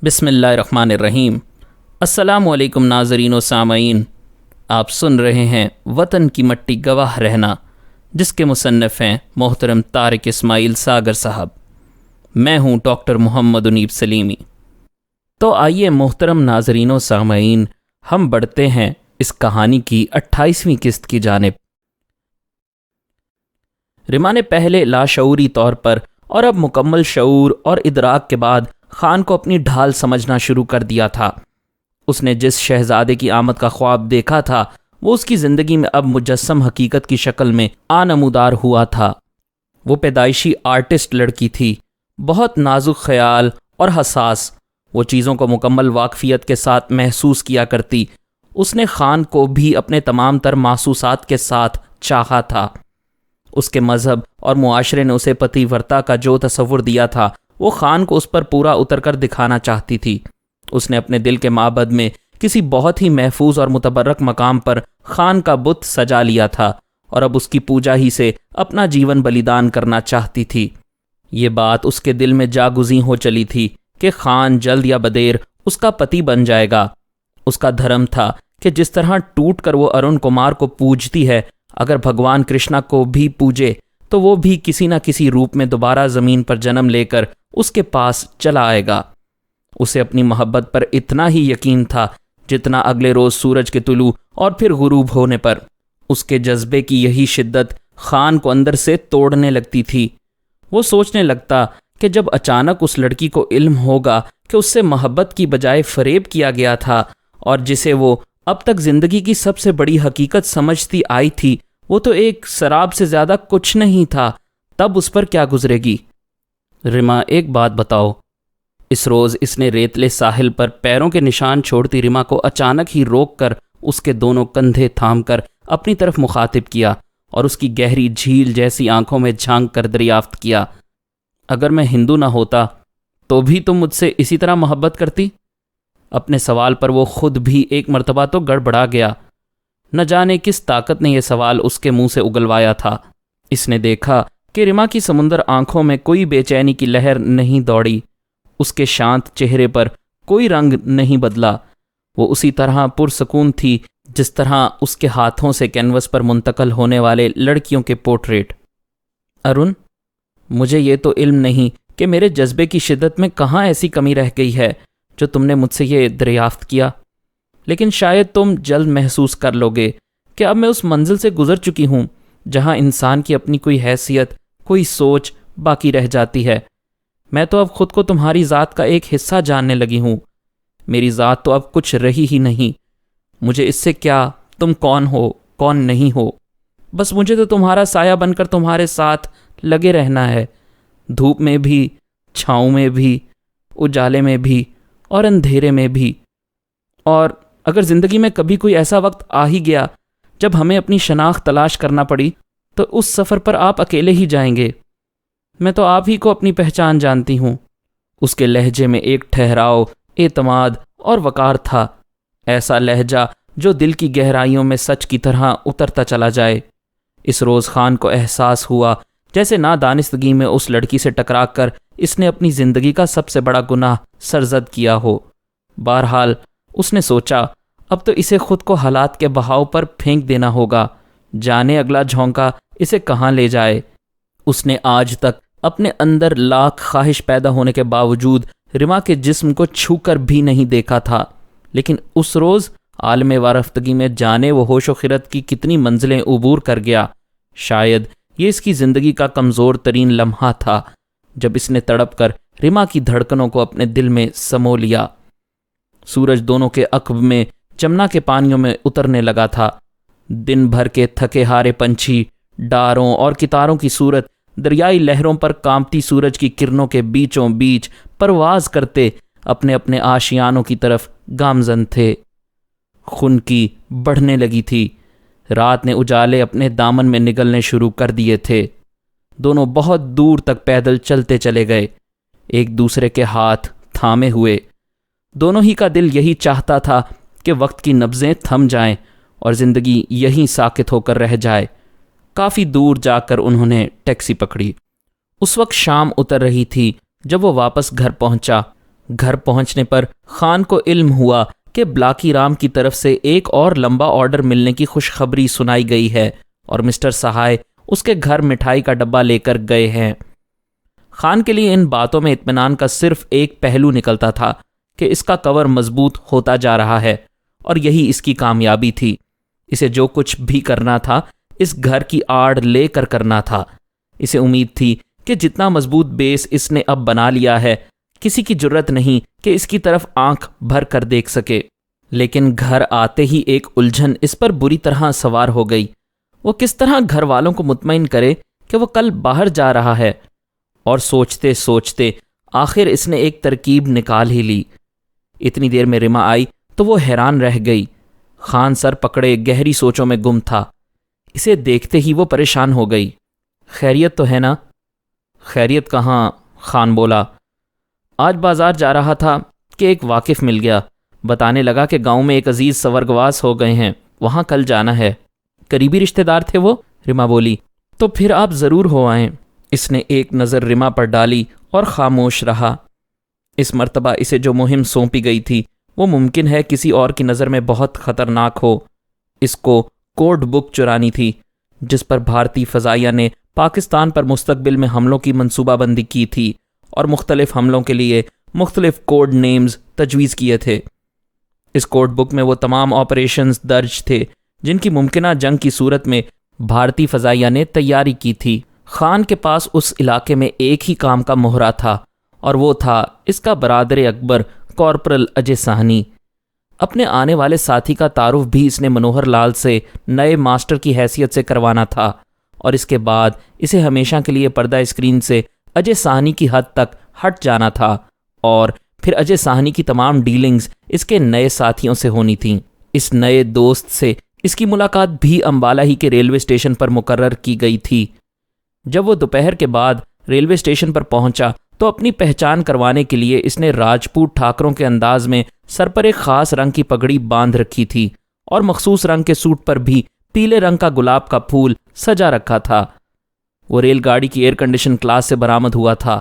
بسم اللہ الرحمن الرحیم۔ السلام علیکم ناظرین و سامعین، آپ سن رہے ہیں وطن کی مٹی گواہ رہنا، جس کے مصنف ہیں محترم طارق اسماعیل ساگر صاحب۔ میں ہوں ڈاکٹر محمد انیب سلیمی۔ تو آئیے محترم ناظرین و سامعین، ہم بڑھتے ہیں اس کہانی کی 28ویں قسط کی جانب۔ رما نے پہلے لاشعوری طور پر اور اب مکمل شعور اور ادراک کے بعد خان کو اپنی ڈھال سمجھنا شروع کر دیا تھا۔ اس نے جس شہزادے کی آمد کا خواب دیکھا تھا وہ اس کی زندگی میں اب مجسم حقیقت کی شکل میں آنمودار ہوا تھا۔ وہ پیدائشی آرٹسٹ لڑکی تھی، بہت نازک خیال اور حساس، وہ چیزوں کو مکمل واقفیت کے ساتھ محسوس کیا کرتی۔ اس نے خان کو بھی اپنے تمام تر محسوسات کے ساتھ چاہا تھا۔ اس کے مذہب اور معاشرے نے اسے پتی ورتا کا جو تصور دیا تھا وہ خان کو اس پر پورا اتر کر دکھانا چاہتی تھی۔ اس نے اپنے دل کے معبد میں کسی بہت ہی محفوظ اور متبرک مقام پر خان کا بت سجا لیا تھا اور اب اس کی پوجا ہی سے اپنا جیون بلیدان کرنا چاہتی تھی۔ یہ بات اس کے دل میں جاگزیں ہو چلی تھی کہ خان جلد یا بدیر اس کا پتی بن جائے گا۔ اس کا دھرم تھا کہ جس طرح ٹوٹ کر وہ ارون کمار کو پوجتی ہے، اگر بھگوان کرشنا کو بھی پوجے تو وہ بھی کسی نہ کسی روپ میں دوبارہ زمین پر جنم لے کر اس کے پاس چلا آئے گا۔ اسے اپنی محبت پر اتنا ہی یقین تھا جتنا اگلے روز سورج کے طلوع اور پھر غروب ہونے پر۔ اس کے جذبے کی یہی شدت خان کو اندر سے توڑنے لگتی تھی۔ وہ سوچنے لگتا کہ جب اچانک اس لڑکی کو علم ہوگا کہ اس سے محبت کی بجائے فریب کیا گیا تھا اور جسے وہ اب تک زندگی کی سب سے بڑی حقیقت سمجھتی آئی تھی وہ تو ایک سراب سے زیادہ کچھ نہیں تھا، تب اس پر کیا گزرے گی؟ رما، ایک بات بتاؤ۔ اس روز اس نے ریتلے ساحل پر پیروں کے نشان چھوڑتی رما کو اچانک ہی روک کر اس کے دونوں کندھے تھام کر اپنی طرف مخاطب کیا اور اس کی گہری جھیل جیسی آنکھوں میں جھانک کر دریافت کیا، اگر میں ہندو نہ ہوتا تو بھی تم مجھ سے اسی طرح محبت کرتی؟ اپنے سوال پر وہ خود بھی ایک مرتبہ تو گڑبڑا گیا۔ نہ جانے کس طاقت نے یہ سوال اس کے منہ سے اگلوایا تھا۔ اس نے دیکھا کہ رما کی سمندر آنکھوں میں کوئی بے چینی کی لہر نہیں دوڑی، اس کے شانت چہرے پر کوئی رنگ نہیں بدلا، وہ اسی طرح پرسکون تھی جس طرح اس کے ہاتھوں سے کینوس پر منتقل ہونے والے لڑکیوں کے پورٹریٹ۔ ارون، مجھے یہ تو علم نہیں کہ میرے جذبے کی شدت میں کہاں ایسی کمی رہ گئی ہے جو تم نے مجھ سے یہ دریافت کیا، لیکن شاید تم جلد محسوس کر لو گے کہ اب میں اس منزل سے گزر چکی ہوں جہاں انسان کی اپنی کوئی حیثیت، کوئی سوچ باقی رہ جاتی ہے۔ میں تو اب خود کو تمہاری ذات کا ایک حصہ جاننے لگی ہوں۔ میری ذات تو اب کچھ رہی ہی نہیں۔ مجھے اس سے کیا تم کون ہو، کون نہیں ہو، بس مجھے تو تمہارا سایہ بن کر تمہارے ساتھ لگے رہنا ہے، دھوپ میں بھی، چھاؤں میں بھی، اجالے میں بھی اور اندھیرے میں بھی۔ اور اگر زندگی میں کبھی کوئی ایسا وقت آ ہی گیا جب ہمیں اپنی شناخت تلاش کرنا پڑی تو اس سفر پر آپ اکیلے ہی جائیں گے۔ میں تو آپ ہی کو اپنی پہچان جانتی ہوں۔ اس کے لہجے میں ایک ٹھہراؤ، اعتماد اور وقار تھا، ایسا لہجہ جو دل کی گہرائیوں میں سچ کی طرح اترتا چلا جائے۔ اس روز خان کو احساس ہوا جیسے نادانستگی میں اس لڑکی سے ٹکرا کر اس نے اپنی زندگی کا سب سے بڑا گناہ سرزد کیا ہو۔ بہرحال اس نے سوچا اب تو اسے خود کو حالات کے بہاؤ پر پھینک دینا ہوگا، جانے اگلا جھونکا اسے کہاں لے جائے۔ اس نے آج تک اپنے اندر لاکھ خواہش پیدا ہونے کے باوجود رما کے جسم کو چھو کر بھی نہیں دیکھا تھا، لیکن اس روز عالم وارفتگی میں جانے وہ ہوش و خرد کی کتنی منزلیں عبور کر گیا۔ شاید یہ اس کی زندگی کا کمزور ترین لمحہ تھا جب اس نے تڑپ کر رما کی دھڑکنوں کو اپنے دل میں سمو لیا۔ سورج دونوں کے عقب میں جمنا کے پانیوں میں اترنے لگا تھا۔ دن بھر کے تھکے ہارے پنچھی ڈاروں اور کتاروں کی صورت دریائی لہروں پر کانپتی سورج کی کرنوں کے بیچوں بیچ پرواز کرتے اپنے اپنے آشیانوں کی طرف گامزن تھے۔ خنکی بڑھنے لگی تھی، رات نے اجالے اپنے دامن میں نگلنے شروع کر دیے تھے۔ دونوں بہت دور تک پیدل چلتے چلے گئے، ایک دوسرے کے ہاتھ تھامے ہوئے۔ دونوں ہی کا دل یہی چاہتا تھا کہ وقت کی نبضیں تھم جائیں اور زندگی یہیں ساکت ہو کر رہ جائے۔ کافی دور جا کر انہوں نے ٹیکسی پکڑی۔ اس وقت شام اتر رہی تھی جب وہ واپس گھر پہنچا۔ گھر پہنچنے پر خان کو علم ہوا کہ بلاکی رام کی طرف سے ایک اور لمبا آرڈر ملنے کی خوشخبری سنائی گئی ہے اور مسٹر سہائے اس کے گھر مٹھائی کا ڈبہ لے کر گئے ہیں۔ خان کے لیے ان باتوں میں اطمینان کا صرف ایک پہلو نکلتا تھا کہ اس کا کور مضبوط ہوتا جا رہا ہے، اور یہی اس کی کامیابی تھی۔ اسے جو کچھ بھی کرنا تھا اس گھر کی آڑ لے کر کرنا تھا۔ اسے امید تھی کہ جتنا مضبوط بیس اس نے اب بنا لیا ہے، کسی کی جرت نہیں کہ اس کی طرف آنکھ بھر کر دیکھ سکے۔ لیکن گھر آتے ہی ایک الجھن اس پر بری طرح سوار ہو گئی۔ وہ کس طرح گھر والوں کو مطمئن کرے کہ وہ کل باہر جا رہا ہے؟ اور سوچتے سوچتے آخر اس نے ایک ترکیب نکال ہی لی۔ اتنی دیر میں رما آئی تو وہ حیران رہ گئی۔ خان سر پکڑے گہری سوچوں میں گم تھا۔ اسے دیکھتے ہی وہ پریشان ہو گئی۔ خیریت تو ہے نا؟ خیریت کہاں، خان بولا۔ آج بازار جا رہا تھا کہ ایک واقف مل گیا، بتانے لگا کہ گاؤں میں ایک عزیز سورگواس ہو گئے ہیں، وہاں کل جانا ہے۔ قریبی رشتہ دار تھے وہ؟ رما بولی۔ تو پھر آپ ضرور ہو آئیں۔ اس نے ایک نظر رما پر ڈالی اور خاموش رہا۔ اس مرتبہ اسے جو مہم سونپی گئی تھی وہ ممکن ہے کسی اور کی نظر میں بہت خطرناک ہو۔ اس کو کوڈ بک چرانی تھی جس پر بھارتی فضائیہ نے پاکستان پر مستقبل میں حملوں کی منصوبہ بندی کی تھی اور مختلف حملوں کے لیے مختلف کوڈ نیمز تجویز کیے تھے۔ اس کوڈ بک میں وہ تمام آپریشنز درج تھے جن کی ممکنہ جنگ کی صورت میں بھارتی فضائیہ نے تیاری کی تھی۔ خان کے پاس اس علاقے میں ایک ہی کام کا مہرہ تھا، اور وہ تھا اس کا برادر اکبر کارپورل اجے ساہنی۔ اپنے آنے والے ساتھی کا تعارف بھی اس نے منوہر لال سے نئے ماسٹر کی حیثیت سے کروانا تھا، اور اس کے بعد اسے ہمیشہ کے لیے پردہ اسکرین سے اجے ساہنی کی حد تک ہٹ جانا تھا، اور پھر اجے ساہنی کی تمام ڈیلنگز اس کے نئے ساتھیوں سے ہونی تھیں۔ اس نئے دوست سے اس کی ملاقات بھی امبالہ ہی کے ریلوے اسٹیشن پر مقرر کی گئی تھی۔ جب وہ دوپہر کے بعد ریلوے اسٹیشن پر پہنچا تو اپنی پہچان کروانے کے لیے اس نے راجپوت ٹھاکروں کے انداز میں سر پر ایک خاص رنگ کی پگڑی باندھ رکھی تھی، اور مخصوص رنگ کے سوٹ پر بھی پیلے رنگ کا گلاب کا پھول سجا رکھا تھا۔ وہ ریل گاڑی کی ایئر کنڈیشن کلاس سے برآمد ہوا تھا۔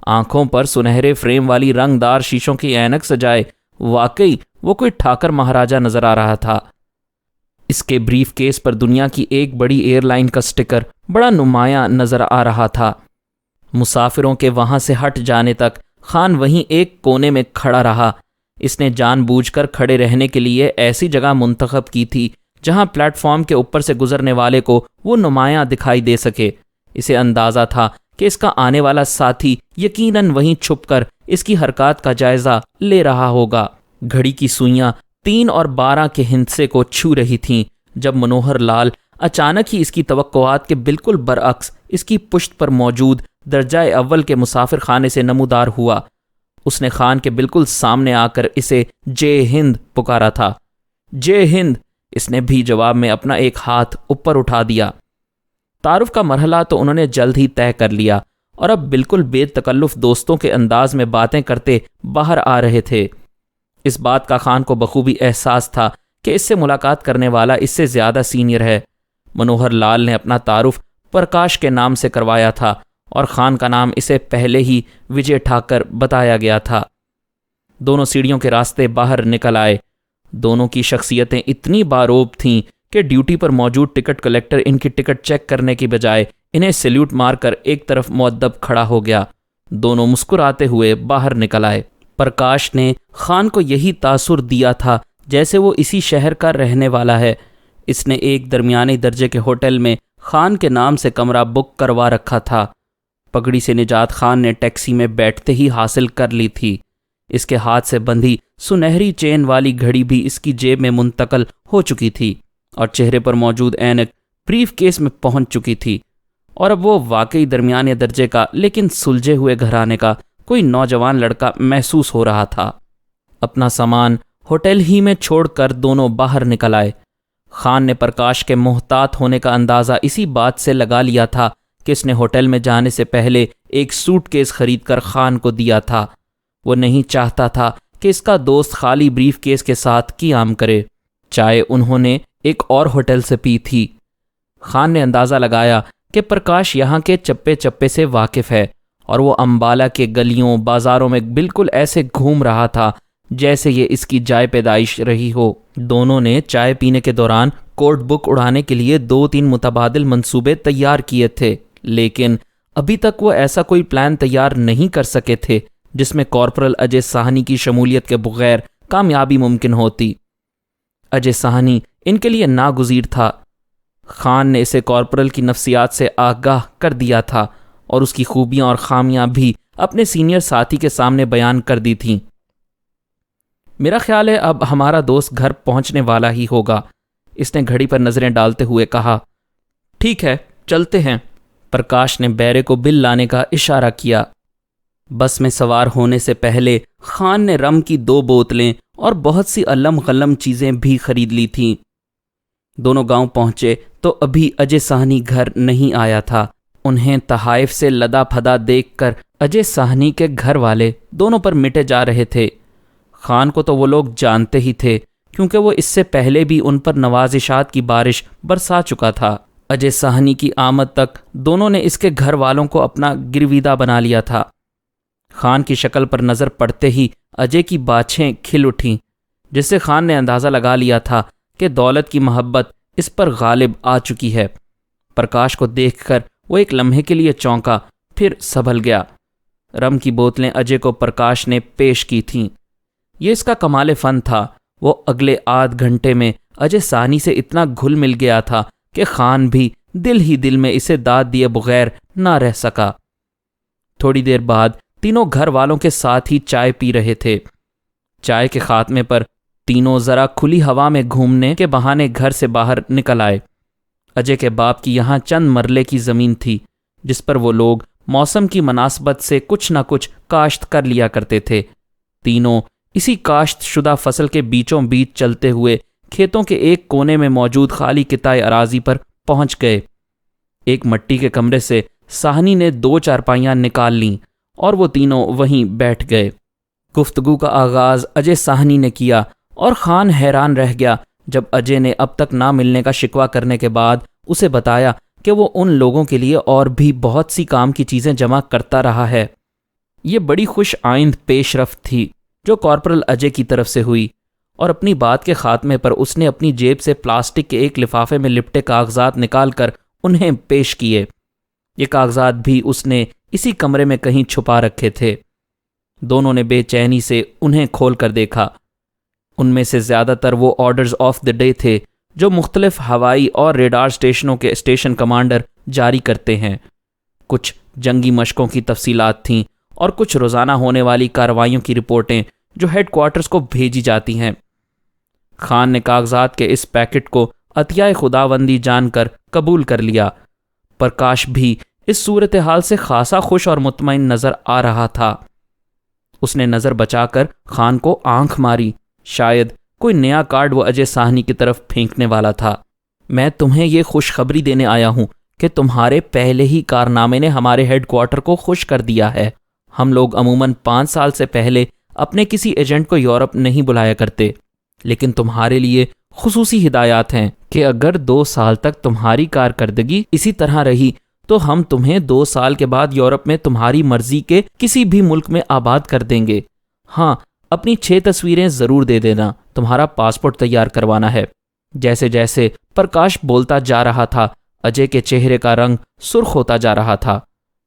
آنکھوں پر سنہرے فریم والی رنگ دار شیشوں کی اینک سجائے واقعی وہ کوئی ٹھاکر مہاراجا نظر آ رہا تھا۔ اس کے بریف کیس پر دنیا کی ایک بڑی ایئر لائن کا سٹکر بڑا نمایاں نظر آ رہا تھا۔ مسافروں کے وہاں سے ہٹ جانے تک خان وہیں ایک کونے میں کھڑا رہا۔ اس نے جان بوجھ کر کھڑے رہنے کے لیے ایسی جگہ منتخب کی تھی جہاں پلیٹ فارم کے اوپر سے گزرنے والے کو وہ نمایاں دکھائی دے سکے۔ اسے اندازہ تھا کہ اس کا آنے والا ساتھی یقیناً وہیں چھپ کر اس کی حرکات کا جائزہ لے رہا ہوگا۔ گھڑی کی سوئیاں 3 اور 12 کے ہندسے کو چھو رہی تھیں جب منوہر لال اچانک ہی اس کی توقعات کے بالکل برعکس اس کی پشت پر موجود درجہ اول کے مسافر خانے سے نمودار ہوا۔ اس نے خان کے بالکل سامنے آ کر اسے جے ہند پکارا تھا۔ جے ہند! اس نے بھی جواب میں اپنا ایک ہاتھ اوپر اٹھا دیا۔ تعارف کا مرحلہ تو انہوں نے جلد ہی طے کر لیا، اور اب بالکل بے تکلف دوستوں کے انداز میں باتیں کرتے باہر آ رہے تھے۔ اس بات کا خان کو بخوبی احساس تھا کہ اس سے ملاقات کرنے والا اس سے زیادہ سینئر ہے۔ منوہر لال نے اپنا تعارف پرکاش کے نام سے کروایا تھا، اور خان کا نام اسے پہلے ہی وجے ٹھاکر بتایا گیا تھا۔ دونوں سیڑھیوں کے راستے باہر نکل آئے۔ دونوں کی شخصیتیں اتنی باروب تھیں کہ ڈیوٹی پر موجود ٹکٹ کلیکٹر ان کی ٹکٹ چیک کرنے کی بجائے انہیں سیلیوٹ مار کر ایک طرف مؤدب کھڑا ہو گیا۔ دونوں مسکراتے ہوئے باہر نکل آئے۔ پرکاش نے خان کو یہی تاثر دیا تھا جیسے وہ اسی شہر کا رہنے والا ہے۔ اس نے ایک درمیانی درجے کے ہوٹل میں خان کے نام سے کمرہ بک کروا رکھا تھا۔ پگڑی سے نجات خان نے ٹیکسی میں بیٹھتے ہی حاصل کر لی تھی۔ اس کے ہاتھ سے بندھی سنہری چین والی گھڑی بھی اس کی جیب میں منتقل ہو چکی تھی، اور چہرے پر موجود اینک بریف کیس میں پہنچ چکی تھی، اور اب وہ واقعی درمیانے درجے کا لیکن سلجھے ہوئے گھرانے کا کوئی نوجوان لڑکا محسوس ہو رہا تھا۔ اپنا سامان ہوٹل ہی میں چھوڑ کر دونوں باہر نکل آئے۔ خان نے پرکاش کے محتاط ہونے کا اندازہ اسی بات سے لگا لیا تھا کہ اس نے ہوٹل میں جانے سے پہلے ایک سوٹ کیس خرید کر خان کو دیا تھا۔ وہ نہیں چاہتا تھا کہ اس کا دوست خالی بریف کیس کے ساتھ قیام کرے۔ چائے انہوں نے ایک اور ہوٹل سے پی تھی۔ خان نے اندازہ لگایا کہ پرکاش یہاں کے چپے چپے سے واقف ہے، اور وہ امبالہ کے گلیوں بازاروں میں بالکل ایسے گھوم رہا تھا جیسے یہ اس کی جائے پیدائش رہی ہو۔ دونوں نے چائے پینے کے دوران کوڈ بک اڑانے کے لیے 2-3 متبادل منصوبے تیار کیے تھے، لیکن ابھی تک وہ ایسا کوئی پلان تیار نہیں کر سکے تھے جس میں کارپورل اجے ساہنی کی شمولیت کے بغیر کامیابی ممکن ہوتی۔ اجے ساہنی ان کے لیے ناگزیر تھا۔ خان نے اسے کارپورل کی نفسیات سے آگاہ کر دیا تھا اور اس کی خوبیاں اور خامیاں بھی اپنے سینئر ساتھی کے سامنے بیان کر دی تھیں۔ میرا خیال ہے اب ہمارا دوست گھر پہنچنے والا ہی ہوگا، اس نے گھڑی پر نظریں ڈالتے ہوئے کہا۔ ٹھیک ہے، چلتے ہیں، پرکاش نے بیرے کو بل لانے کا اشارہ کیا۔ بس میں سوار ہونے سے پہلے خان نے رم کی 2 بوتلیں اور بہت سی علم غلم چیزیں بھی خرید لی تھیں۔ دونوں گاؤں پہنچے تو ابھی اجے ساہنی گھر نہیں آیا تھا۔ انہیں تحائف سے لدا پھدا دیکھ کر اجے ساہنی کے گھر والے دونوں پر مٹے جا رہے تھے۔ خان کو تو وہ لوگ جانتے ہی تھے کیونکہ وہ اس سے پہلے بھی ان پر نوازشات کی بارش برسا چکا تھا۔ اجے ساہنی کی آمد تک دونوں نے اس کے گھر والوں کو اپنا گرویدہ بنا لیا تھا۔ خان کی شکل پر نظر پڑتے ہی اجے کی باچھیں کھل اٹھیں، جس سے خان نے اندازہ لگا لیا تھا کہ دولت کی محبت اس پر غالب آ چکی ہے۔ پرکاش کو دیکھ کر وہ ایک لمحے کے لیے چونکا، پھر سنبھل گیا۔ رم کی بوتلیں اجے کو پرکاش نے پیش کی تھیں۔ یہ اس کا کمال فن تھا۔ وہ اگلے آدھ گھنٹے میں اجے ساہنی سے اتنا گھل مل گیا تھا کہ خان بھی دل ہی دل میں اسے داد دیے بغیر نہ رہ سکا۔ تھوڑی دیر بعد تینوں گھر والوں کے ساتھ ہی چائے پی رہے تھے۔ چائے کے خاتمے پر تینوں ذرا کھلی ہوا میں گھومنے کے بہانے گھر سے باہر نکل آئے۔ اجے کے باپ کی یہاں چند مرلے کی زمین تھی جس پر وہ لوگ موسم کی مناسبت سے کچھ نہ کچھ کاشت کر لیا کرتے تھے۔ تینوں اسی کاشت شدہ فصل کے بیچوں بیچ چلتے ہوئے کھیتوں کے ایک کونے میں موجود خالی کتائے اراضی پر پہنچ گئے۔ ایک مٹی کے کمرے سے ساہنی نے 2 چارپائیاں نکال لیں اور وہ تینوں وہیں بیٹھ گئے۔ گفتگو کا آغاز اجے ساہنی نے کیا اور خان حیران رہ گیا جب اجے نے اب تک نہ ملنے کا شکوہ کرنے کے بعد اسے بتایا کہ وہ ان لوگوں کے لیے اور بھی بہت سی کام کی چیزیں جمع کرتا رہا ہے۔ یہ بڑی خوش آئند پیش رفت تھی جو کارپورل اجے کی طرف سے ہوئی، اور اپنی بات کے خاتمے پر اس نے اپنی جیب سے پلاسٹک کے ایک لفافے میں لپٹے کاغذات نکال کر انہیں پیش کیے۔ یہ کاغذات بھی اس نے اسی کمرے میں کہیں چھپا رکھے تھے۔ دونوں نے بے چینی سے انہیں کھول کر دیکھا۔ ان میں سے زیادہ تر وہ آرڈرز آف دی ڈے تھے جو مختلف ہوائی اور ریڈار اسٹیشنوں کے اسٹیشن کمانڈر جاری کرتے ہیں۔ کچھ جنگی مشقوں کی تفصیلات تھیں اور کچھ روزانہ ہونے والی کارروائیوں کی رپورٹیں جو ہیڈ کوارٹرز کو بھیجی جاتی ہیں۔ خان نے کاغذات کے اس پیکٹ کو عطیہ خداوندی جان کر قبول کر لیا۔ پرکاش بھی اس صورتحال سے خاصا خوش اور مطمئن نظر آ رہا تھا۔ اس نے نظر بچا کر خان کو آنکھ ماری، شاید کوئی نیا کارڈ وہ اجے ساہنی کی طرف پھینکنے والا تھا۔ میں تمہیں یہ خوشخبری دینے آیا ہوں کہ تمہارے پہلے ہی کارنامے نے ہمارے ہیڈ کوارٹر کو خوش کر دیا ہے۔ ہم لوگ عموماً 5 سال سے پہلے اپنے کسی ایجنٹ کو یورپ نہیں بلایا کرتے، لیکن تمہارے لیے خصوصی ہدایات ہیں کہ اگر 2 سال تک تمہاری کارکردگی اسی طرح رہی تو ہم تمہیں 2 سال کے بعد یورپ میں تمہاری مرضی کے کسی بھی ملک میں آباد کر دیں گے۔ ہاں، اپنی 6 تصویریں ضرور دے دینا، تمہارا پاسپورٹ تیار کروانا ہے۔ جیسے جیسے پرکاش بولتا جا رہا تھا، اجے کے چہرے کا رنگ سرخ ہوتا جا رہا تھا۔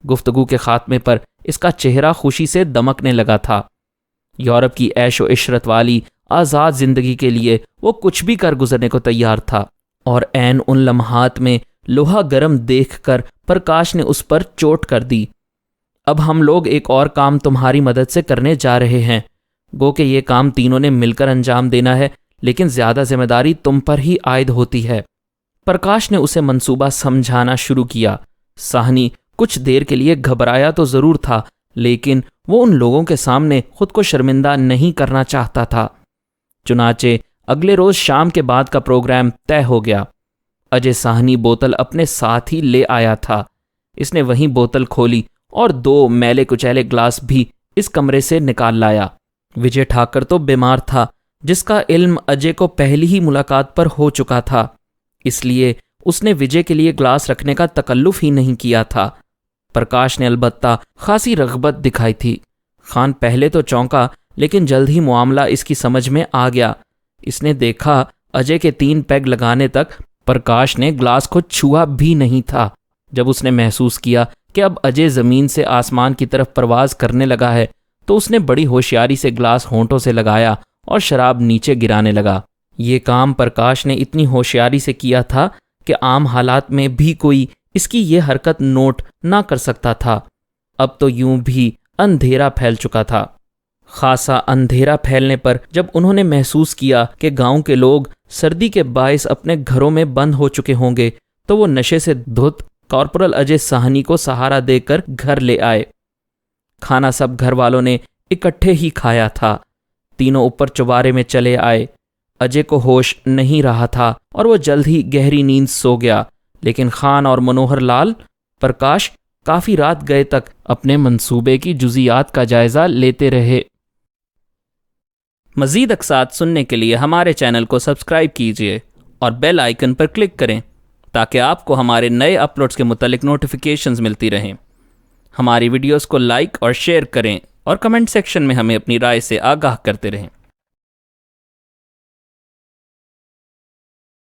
گفتگو کے خاتمے پر اس کا چہرہ خوشی سے دمکنے لگا تھا۔ یورپ کی عیش و عشرت والی آزاد زندگی کے لیے وہ کچھ بھی کر گزرنے کو تیار تھا، اور عین ان لمحات میں لوہا گرم دیکھ کر پرکاش نے اس پر چوٹ کر دی۔ اب ہم لوگ ایک اور کام تمہاری مدد سے کرنے جا رہے ہیں، گو کہ یہ کام تینوں نے مل کر انجام دینا ہے، لیکن زیادہ ذمہ داری تم پر ہی عائد ہوتی ہے۔ پرکاش نے اسے منصوبہ سمجھانا شروع کیا۔ ساہنی کچھ دیر کے لیے گھبرایا تو ضرور تھا، لیکن وہ ان لوگوں کے سامنے خود کو شرمندہ نہیں کرنا چاہتا تھا۔ چنانچہ اگلے روز شام کے بعد کا پروگرام طے ہو گیا۔ اجے ساہنی بوتل اپنے ساتھ ہی لے آیا تھا۔ اس نے وہیں بوتل کھولی اور 2 میلے کچیلے گلاس بھی اس کمرے سے نکال لایا۔ وجے ٹھاکر تو بیمار تھا، جس کا علم اجے کو پہلی ہی ملاقات پر ہو چکا تھا، اس لیے اس نے وجے کے لیے گلاس رکھنے کا تکلف ہی نہیں کیا تھا۔ پرکاش نے البتہ خاصی رغبت دکھائی تھی۔ خان پہلے تو چونکا، لیکن جلد ہی معاملہ اس کی سمجھ میں آ گیا۔ اس نے دیکھا اجے کے 3 پیگ لگانے تک پرکاش نے گلاس کو چھوا بھی نہیں تھا۔ جب اس نے محسوس کیا کہ اب اجے زمین سے آسمان کی طرف پرواز کرنے لگا ہے تو اس نے بڑی ہوشیاری سے گلاس ہونٹوں سے لگایا اور شراب نیچے گرانے لگا۔ یہ کام پرکاش نے اتنی ہوشیاری سے کیا تھا کہ عام حالات میں بھی کوئی اس کی یہ حرکت نوٹ نہ کر سکتا تھا۔ اب تو یوں بھی اندھیرا پھیل چکا تھا۔ خاصا اندھیرا پھیلنے پر جب انہوں نے محسوس کیا کہ گاؤں کے لوگ سردی کے باعث اپنے گھروں میں بند ہو چکے ہوں گے تو وہ نشے سے دھت کارپورل اجے ساہنی کو سہارا دے کر گھر لے آئے۔ کھانا سب گھر والوں نے اکٹھے ہی کھایا تھا۔ تینوں اوپر چوبارے میں چلے آئے۔ اجے کو ہوش نہیں رہا تھا اور وہ جلد ہی گہری نیند سو گیا، لیکن خان اور منوہر لال پرکاش کافی رات گئے تک اپنے منصوبے کی جزیات کا جائزہ لیتے رہے۔ مزید اقساط سننے کے لیے ہمارے چینل کو سبسکرائب کیجیے اور بیل آئیکن پر کلک کریں تاکہ آپ کو ہمارے نئے اپلوڈز کے متعلق نوٹیفیکیشنز ملتی رہیں۔ ہماری ویڈیوز کو لائک اور شیئر کریں اور کمنٹ سیکشن میں ہمیں اپنی رائے سے آگاہ کرتے رہیں۔